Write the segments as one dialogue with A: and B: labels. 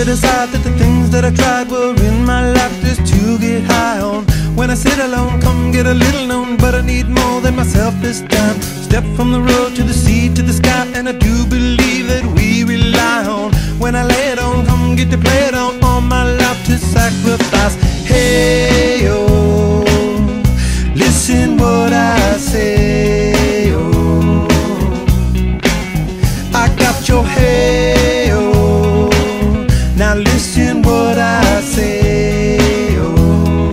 A: to decide that the things that I tried were in my life just to get high on. When I sit alone, come get a little known, but I need more than myself this time. Step from the road to the sea to the sky, and I do believe that we rely on. When I lay it on, come get to play it on, all my life to sacrifice. Hey, oh, listen what I say, oh, I got your hey, oh, now listen what I say, oh,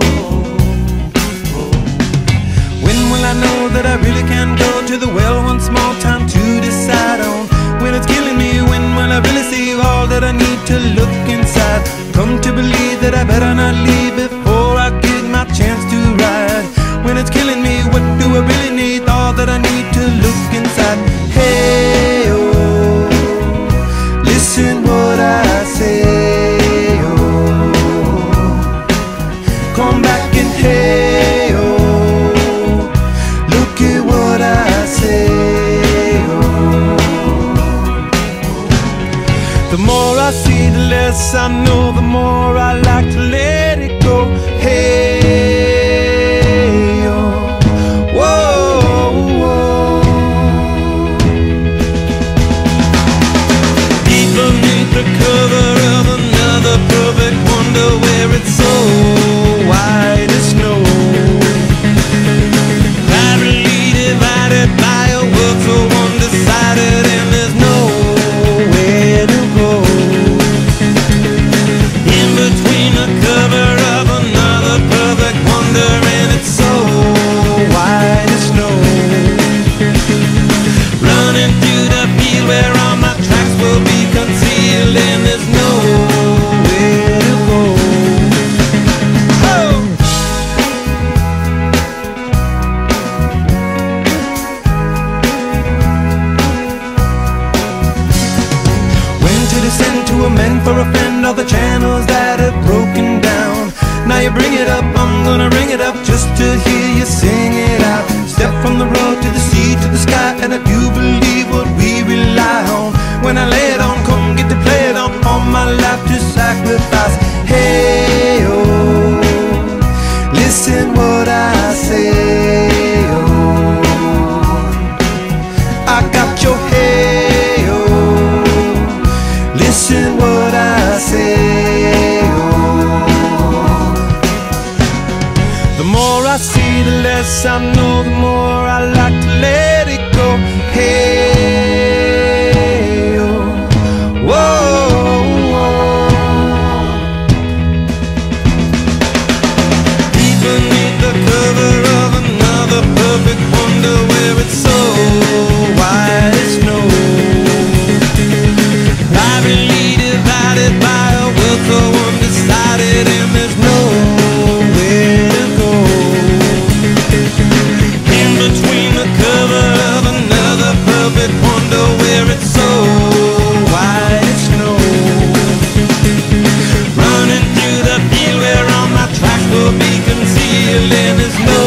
A: when will I know that I really can go to the well once more? Time to decide on when it's killing me. When will I really see all that I need to look inside? Come to believe that I better not leave before I get my chance to ride. When it's killing me, what do I really need? All that I need to look inside. Hey, oh, listen what I say, oh, come back and hey, oh, look at what I say, oh. The more I see, the less I know, the more I like to let it go. Hey, oh, whoa, whoa. Deep beneath the cover of another perfect wonder, where it's so white as snow, privately divided by a world so undecided, and there's nowhere to go. In between the cover of another perfect wonder, and it's so white as snow, running through the field where all my tracks will be concealed, and there's nowhere to go. Oh! When to descend to amend for a friend all the channels that have broken down. Now you bring it up, I'm gonna ring it up just to hear you sing it out. Step from the road to the sea to the sky, and I do believe what we rely on. When I lay it on, come get to play it on, all my life to sacrifice. Hey, oh, listen what I say, oh, I got your hey, oh, listen what I say, oh. The more I see, the less I know, the more I like to let it go. Hey, oh, whoa, whoa. Deep beneath the cover of another perfect wonder, where it's so white as snow, privately divided by a world so undecided, and there's nowhere to go. In between the cover of another perfect wonder, where it's so white as snow, running through the field where all my tracks will be concealed, and there's no